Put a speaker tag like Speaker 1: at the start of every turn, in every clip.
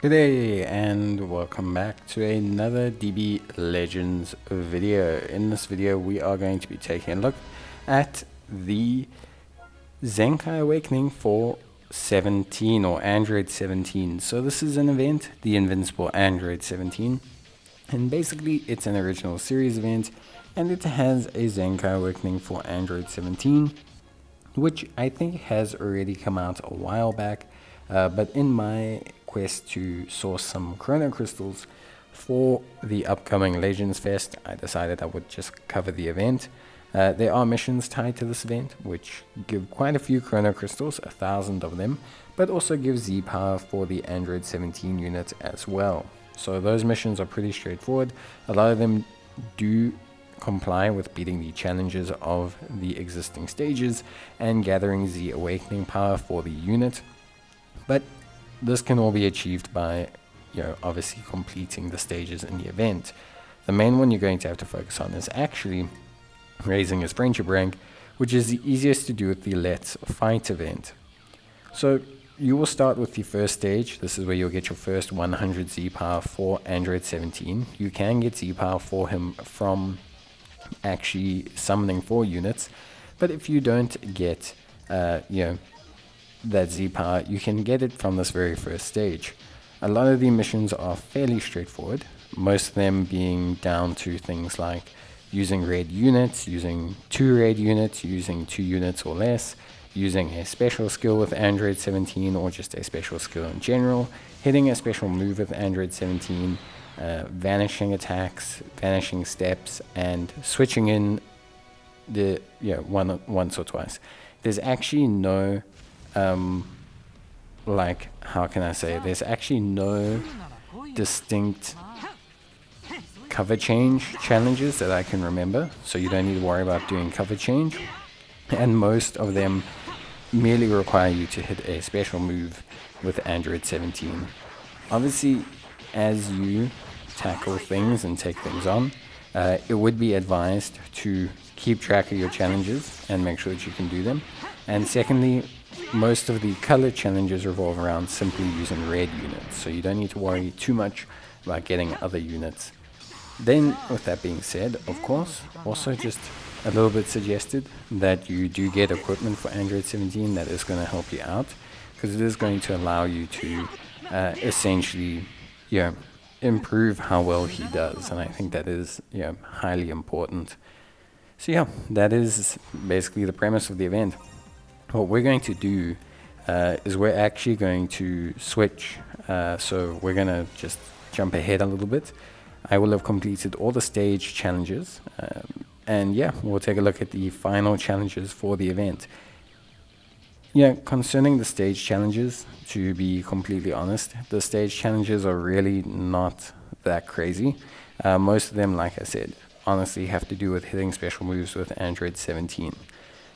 Speaker 1: Good day and welcome back to another DB Legends video. In this video we are going to be taking a look at the Zenkai Awakening for 17 or Android 17. So this is an event, the Invincible Android 17, and basically it's an original series event and it has a Zenkai Awakening for Android 17, which I think has already come out a while back, but in my quest to source some chrono crystals for the upcoming Legends Fest, I decided I would just cover the event. There are missions tied to this event which give quite a few chrono crystals, 1,000 of them, but also give Z power for the Android 17 unit as well. So those missions are pretty straightforward. A lot of them do comply with beating the challenges of the existing stages and gathering Z awakening power for the unit, but this can all be achieved by, obviously completing the stages in the event. The main one you're going to have to focus on is actually raising his friendship rank, which is the easiest to do with the Let's Fight event. So you will start with the first stage. This is where you'll get your first 100 Z power for Android 17. You can get Z power for him from actually summoning 4 units, but if you don't get that Z power, you can get it from this very first stage. A lot of the missions are fairly straightforward, most of them being down to things like using red units, using 2 red units, using 2 units or less, using a special skill with Android 17 or just a special skill in general, hitting a special move with Android 17, vanishing attacks, vanishing steps, and switching in the once or twice. There's actually no there's actually no distinct cover change challenges that I can remember, so you don't need to worry about doing cover change, and most of them merely require you to hit a special move with Android 17. Obviously, as you tackle things and take things on, it would be advised to keep track of your challenges and make sure that you can do them. And secondly, most of the color challenges revolve around simply using red units, so you don't need to worry too much about getting other units. Then, with that being said, of course, also just a little bit suggested that you do get equipment for Android 17 that is going to help you out, because it is going to allow you to essentially improve how well he does, and I think that is highly important. So that is basically the premise of the event. What we're going to do is we're actually going to switch, so we're going to just jump ahead a little bit. I will have completed all the stage challenges, and we'll take a look at the final challenges for the event. Concerning the stage challenges, to be completely honest, the stage challenges are really not that crazy. Most of them, like I said, honestly have to do with hitting special moves with Android 17.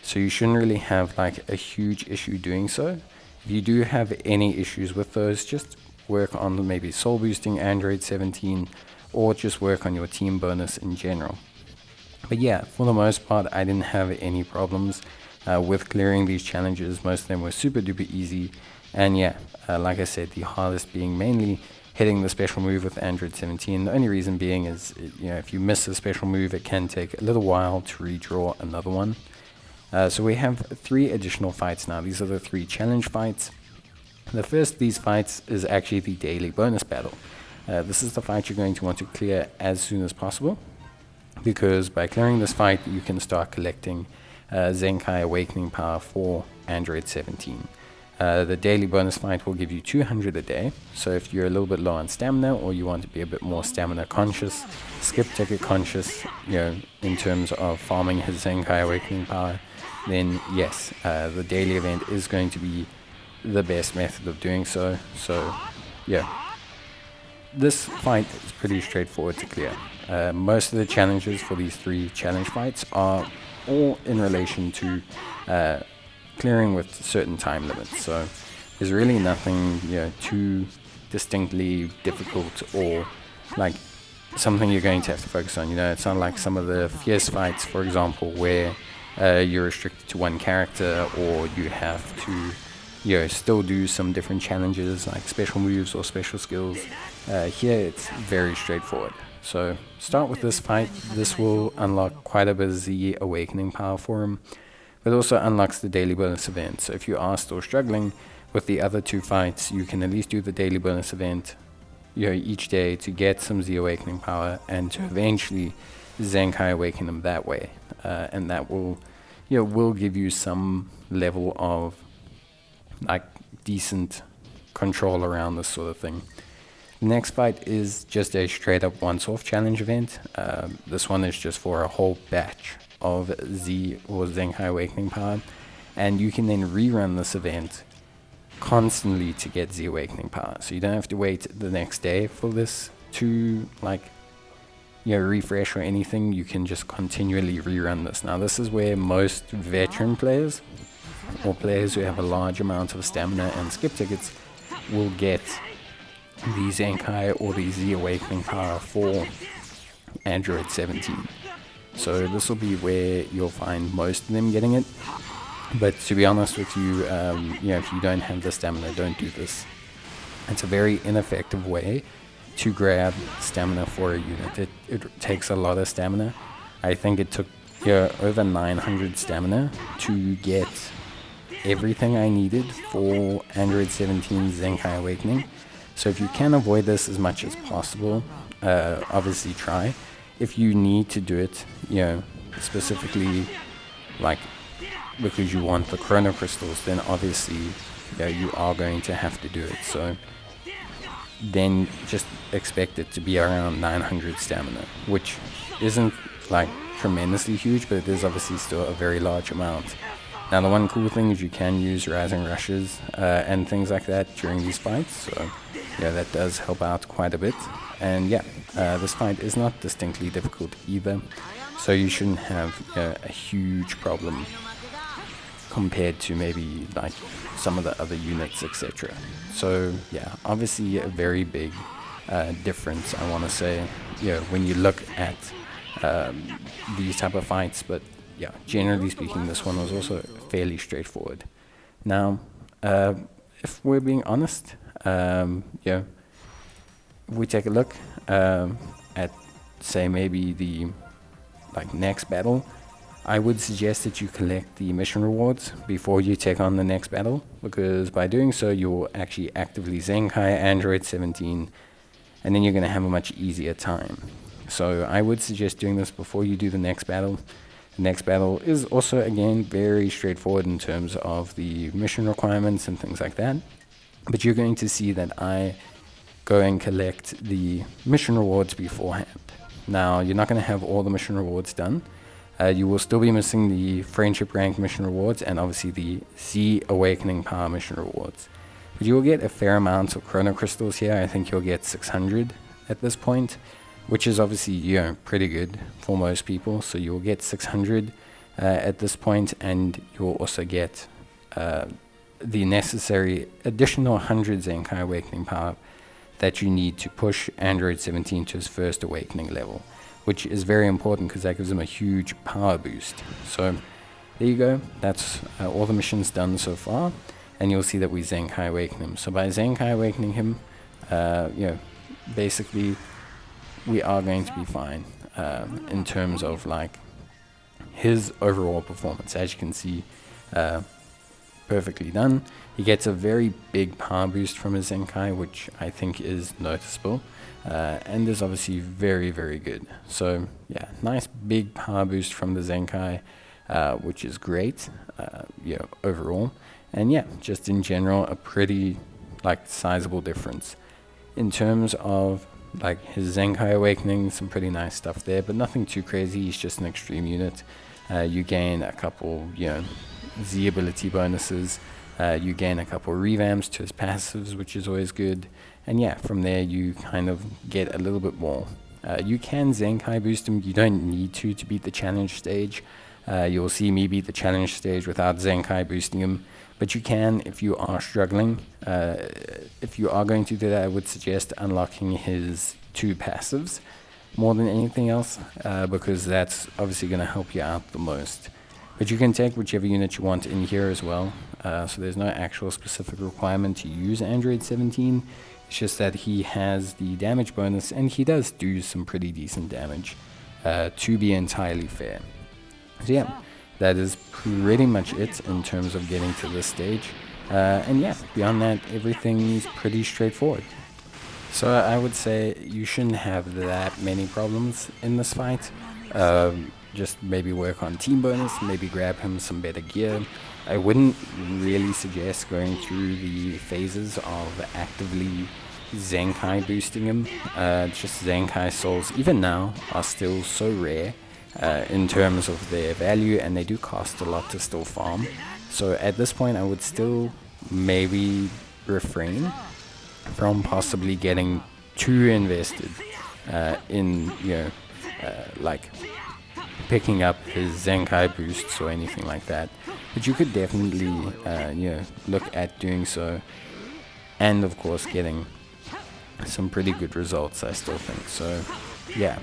Speaker 1: So you shouldn't really have like a huge issue doing so. If you do have any issues with those, just work on maybe soul boosting Android 17 or just work on your team bonus in general. But for the most part, I didn't have any problems with clearing these challenges. Most of them were super duper easy. And like I said, the hardest being mainly hitting the special move with Android 17. The only reason being is, if you miss a special move, it can take a little while to redraw another one. So we have 3 additional fights now. These are the 3 challenge fights. The first of these fights is actually the daily bonus battle. This is the fight you're going to want to clear as soon as possible, because by clearing this fight you can start collecting Zenkai Awakening power for Android 17. The daily bonus fight will give you 200 a day, so if you're a little bit low on stamina or you want to be a bit more stamina conscious, skip ticket conscious, in terms of farming his Zenkai Awakening power, then yes, the daily event is going to be the best method of doing so. So this fight is pretty straightforward to clear. Most of the challenges for these 3 challenge fights are all in relation to clearing with certain time limits, so there's really nothing too distinctly difficult or like something you're going to have to focus on. It's not like some of the fierce fights, for example, where you're restricted to one character, or you have to still do some different challenges like special moves or special skills, here it's very straightforward. So start with this fight. This will unlock quite a bit of the awakening power for him, but also unlocks the daily bonus event. So if you are still struggling with the other 2 fights, you can at least do the daily bonus event each day to get some Z awakening power and to eventually Zenkai Awaken him that way, and that will give you some level of like decent control around this sort of thing. The next fight is just a straight up once-off challenge event. This one is just for a whole batch of Z or Zenkai Awakening power, and you can then rerun this event constantly to get Z Awakening power. So you don't have to wait the next day for this to refresh or anything. You can just continually rerun this. Now this is where most veteran players or players who have a large amount of stamina and skip tickets will get the Zenkai or the Z Awakening power for Android 17. So this will be where you'll find most of them getting it. But to be honest with you, if you don't have the stamina, don't do this. It's a very ineffective way to grab stamina for a unit. It takes a lot of stamina. I think it took over 900 stamina to get everything I needed for Android 17 Zenkai Awakening. So if you can avoid this as much as possible, obviously try. If you need to do it, specifically like because you want the chrono crystals, then obviously you are going to have to do it. So then just expect it to be around 900 stamina, which isn't like tremendously huge, but it is obviously still a very large amount. Now the one cool thing is you can use rising rushes and things like that during these fights, so that does help out quite a bit. And this fight is not distinctly difficult either, so you shouldn't have a huge problem compared to maybe like some of the other units, etc. So obviously a very big difference, I want to say, when you look at these type of fights. But generally speaking, this one was also fairly straightforward. Now, if we're being honest, if we take a look at, say, maybe the next battle, I would suggest that you collect the mission rewards before you take on the next battle, because by doing so you will actually actively Zenkai Android 17, and then you're going to have a much easier time. So I would suggest doing this before you do the next battle. The next battle is also, again, very straightforward in terms of the mission requirements and things like that, but you're going to see that I go and collect the mission rewards beforehand. Now, you're not going to have all the mission rewards done. You will still be missing the friendship rank mission rewards and obviously the Z Awakening power mission rewards. But you will get a fair amount of chrono crystals here. I think you'll get 600 at this point, which is obviously pretty good for most people. So you will get 600 at this point, and you will also get the necessary additional 100 Zenkai Awakening power that you need to push Android 17 to its first awakening level, which is very important because that gives them a huge power boost. So there you go. That's all the missions done so far, and you'll see that we Zenkai Awaken him. So by Zenkai Awakening him, basically we are going to be fine in terms of his overall performance. As you can see, perfectly done. He gets a very big power boost from his Zenkai, which I think is noticeable, and is obviously very, very good. So nice big power boost from the Zenkai, which is great, overall. And just in general, a pretty sizable difference in terms of his Zenkai Awakening. Some pretty nice stuff there, but nothing too crazy. He's just an extreme unit. You gain a couple Z ability bonuses, you gain a couple revamps to his passives, which is always good, and from there you kind of get a little bit more. You can Zenkai boost him. You don't need to beat the challenge stage. You'll see me beat the challenge stage without Zenkai boosting him, but you can if you are struggling. If you are going to do that, I would suggest unlocking his 2 passives more than anything else, because that's obviously going to help you out the most. But you can take whichever unit you want in here as well. so there's no actual specific requirement to use Android 17. It's just that he has the damage bonus, and he does do some pretty decent damage, to be entirely fair. So yeah, that is pretty much it in terms of getting to this stage. And yeah, beyond that, everything's pretty straightforward. So I would say you shouldn't have that many problems in this fight. Just maybe work on team bonus, maybe grab him some better gear. I wouldn't really suggest going through the phases of actively Zenkai boosting him. Just Zenkai souls, even now, are still so rare in terms of their value, and they do cost a lot to still farm. So at this point, I would still maybe refrain from possibly getting too invested in, like picking up his Zenkai boosts or anything like that. But you could definitely, look at doing so, and of course getting some pretty good results, I still think. So yeah,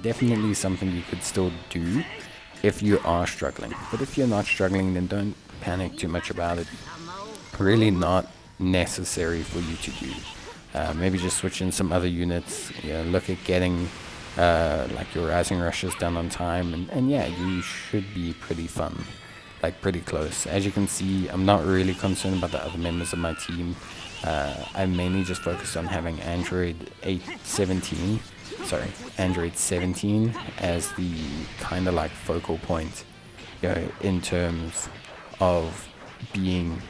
Speaker 1: definitely something you could still do if you are struggling. But if you're not struggling, then don't panic too much about it. Really not necessary for you to do. Maybe just switch in some other units, look at getting like your rising rushes done on time, and yeah, you should be pretty fun, like pretty close. As you can see, I'm not really concerned about the other members of my team. I mainly just focused on having Android 17 as the kind of like focal point, in terms of being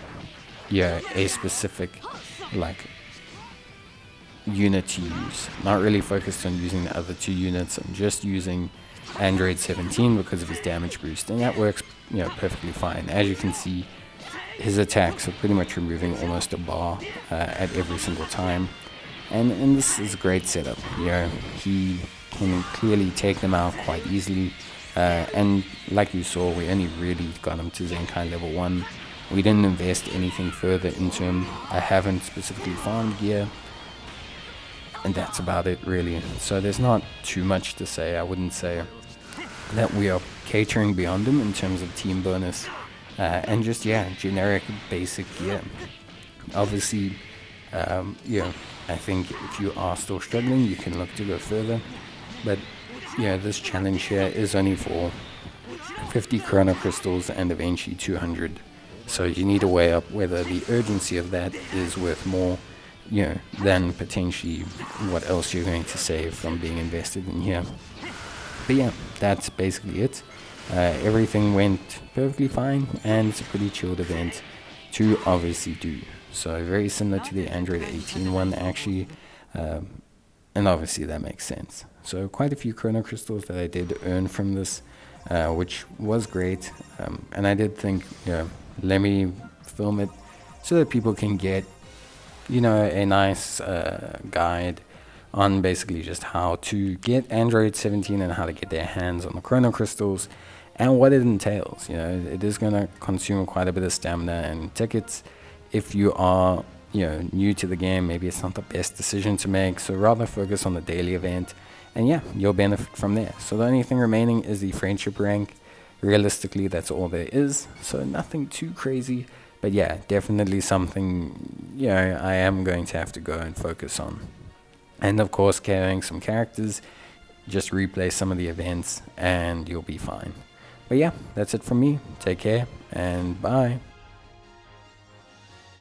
Speaker 1: a specific like unit to use. Not really focused on using the other two units. I'm just using Android 17 because of his damage boost, and that works perfectly fine. As you can see, his attacks are pretty much removing almost a bar at every single time, and this is a great setup. He can clearly take them out quite easily, and like you saw, we only really got him to Zenkai level 1. We didn't invest anything further into him. I haven't specifically farmed gear, and that's about it really. So there's not too much to say. I wouldn't say that we are catering beyond him in terms of team bonus, and just generic basic gear. Obviously, I think if you are still struggling, you can look to go further, but this challenge here is only for 50 chrono crystals and eventually 200. So you need to weigh up whether the urgency of that is worth more, than potentially what else you're going to save from being invested in here. But yeah, that's basically it. Everything went perfectly fine, and it's a pretty chilled event to obviously do. So very similar to the Android 18 one actually, and obviously that makes sense. So quite a few chrono crystals that I did earn from this, which was great, and I did think, let me film it so that people can get a nice guide on basically just how to get Android 17 and how to get their hands on the chrono crystals and what it entails. It is going to consume quite a bit of stamina and tickets. If you are new to the game, maybe it's not the best decision to make, so rather focus on the daily event, and you'll benefit from there. So the only thing remaining is the friendship rank. Realistically, that's all there is, so nothing too crazy, but definitely something I am going to have to go and focus on. And of course, carrying some characters, just replay some of the events and you'll be fine. But that's it from me. Take care and bye.